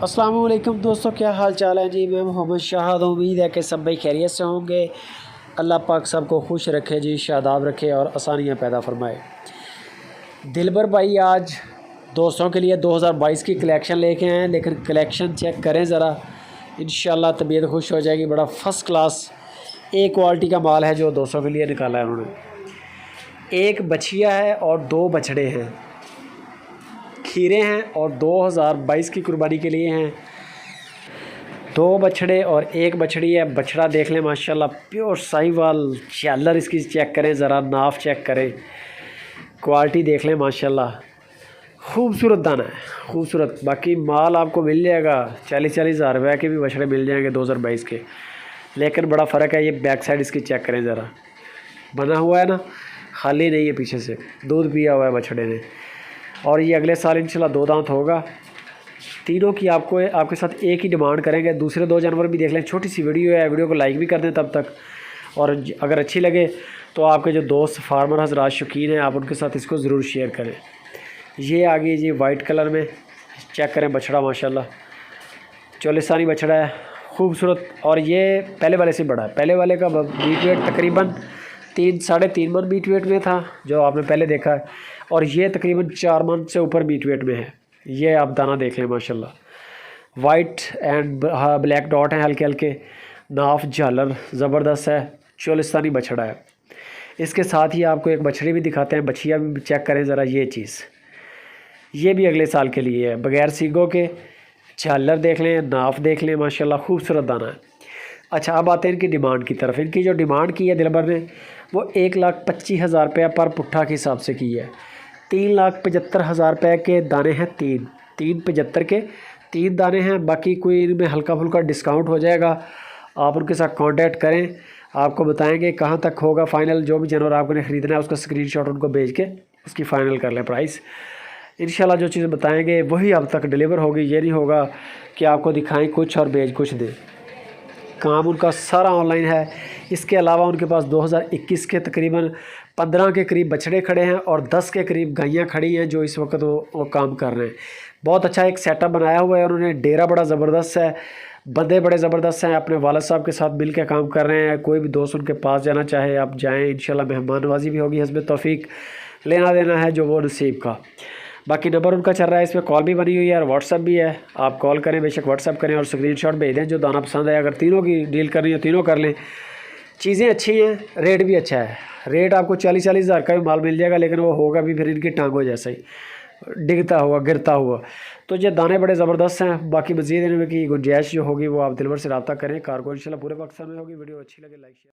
अस्सलाम वालेकुम दोस्तों, क्या हाल चाल है जी। मैं मोहम्मद शाहद, उम्मीद है कि सब भाई खैरियत से होंगे। अल्लाह पाक सबको खुश रखे जी, शादाब रखे और आसानियाँ पैदा फरमाए। दिलबर भाई आज दोस्तों के लिए 2022 की कलेक्शन लेके आए हैं, लेकिन कलेक्शन चेक करें ज़रा, इंशाल्लाह तबीयत खुश हो जाएगी। बड़ा फ़र्स्ट क्लास ए क्वालिटी का माल है जो दोस्तों के लिए निकाला है उन्होंने। एक बछिया है और दो बछड़े हैं, खीरे हैं और 2022 की कुर्बानी के लिए हैं। दो बछड़े और एक बछड़ी है। बछड़ा देख लें माशाल्लाह, प्योर साहिवाल झालर इसकी चेक करें ज़रा, नाफ चेक करें, क्वालिटी देख लें माशाल्लाह, खूबसूरत दाना है, खूबसूरत। बाकी माल आपको मिल जाएगा 40-40 हज़ार रुपये के भी बछड़े मिल जाएंगे 2022 के, लेकिन बड़ा फ़र्क है। ये बैक साइड इसकी चेक करें ज़रा, बना हुआ है ना, खाली नहीं है, पीछे से दूध पिया हुआ है बछड़े ने। और ये अगले साल इंशाल्लाह 2 दांत होगा। तीनों की आपके साथ एक ही डिमांड करेंगे। दूसरे 2 जानवर भी देख लें, छोटी सी वीडियो है, वीडियो को लाइक भी कर दें तब तक। और अगर अच्छी लगे तो आपके जो दोस्त फार्मर हजरात शौकीन हैं, आप उनके साथ इसको ज़रूर शेयर करें। ये आ गई जी वाइट कलर में, चेक करें बछड़ा माशाल्लाह, चोलिस्तानी बछड़ा है, खूबसूरत। और ये पहले वाले से बड़ा है। पहले वाले का बीट वेट तकरीबन 3-3.5 मन बीट वेट में था जो आपने पहले देखा है, और ये तकरीबन 4 मन से ऊपर बीट वेट में है। ये आप दाना देख लें माशाल्लाह, वाइट एंड ब्लैक डॉट हैं हल्के हल्के, नाफ झालर ज़बरदस्त है, चोलिस्तानी बछड़ा है। इसके साथ ही आपको एक बछड़ी भी दिखाते हैं, बछिया भी चेक करें ज़रा। ये चीज़ ये भी अगले साल के लिए है, बग़ैर सीगों के। झालर देख लें, नाफ देख लें माशाल्लाह, खूबसूरत दाना है। अच्छा, अब आते हैं इनकी डिमांड की तरफ। इनकी जो डिमांड की है दिलबर ने, वो 1,25,000 रुपये पर पुट्ठा के हिसाब से की है। 3,75,000 रुपये के दाने हैं, 375 के 3 दाने हैं। बाकी कोई इनमें हल्का फुल्का डिस्काउंट हो जाएगा, आप उनके साथ कांटेक्ट करें, आपको बताएंगे कहाँ तक होगा फ़ाइनल। जो भी जानवर आपने ख़रीदना है उसका स्क्रीनशॉट उनको भेज के उसकी फ़ाइनल कर लें प्राइस। इंशाल्लाह जो चीज़ बताएंगे वही अब तक डिलीवर होगी। ये नहीं होगा कि आपको दिखाएं कुछ और भेज कुछ दें। काम उनका सारा ऑनलाइन है। इसके अलावा उनके पास 2021 के तकरीबन 15 के करीब बछड़े खड़े हैं और 10 के करीब गायें खड़ी हैं जो इस वक्त वो काम कर रहे हैं। बहुत अच्छा एक सेटअप बनाया हुआ है उन्होंने। डेरा बड़ा ज़बरदस्त है, बंदे बड़े ज़बरदस्त हैं, अपने वालिद साहब के साथ मिल के काम कर रहे हैं। कोई भी दोस्त उनके पास जाना चाहे आप जाएँ, इंशाल्लाह मेहमान नवाजी भी होगी, हस्ब तौफीक। लेना देना है जो वो नसीब का। बाकी नंबर उनका चल रहा है, इसमें कॉल भी बनी हुई है और व्हाट्सअप भी है। आप कॉल करें, बेशक व्हाट्सअप करें और स्क्रीनशॉट भेज दें जो दाना पसंद है। अगर तीनों की डील करनी है तीनों कर लें। चीज़ें अच्छी हैं, रेट भी अच्छा है। रेट आपको 40-40 हज़ार का भी माल मिल जाएगा, लेकिन वो होगा भी फिर इनकी टांगों जैसा ही, डिगता हुआ गिरता हुआ। तो ये दाने बड़े ज़बरदस्त हैं। बाकी मज़ीद इनमें की गुंजाइश जो होगी वो आप दिलबर से रब्ता करें। कारगो इंशाल्लाह पूरे पाकिस्तान में होगी। वीडियो अच्छी लगे लाइक शेयर।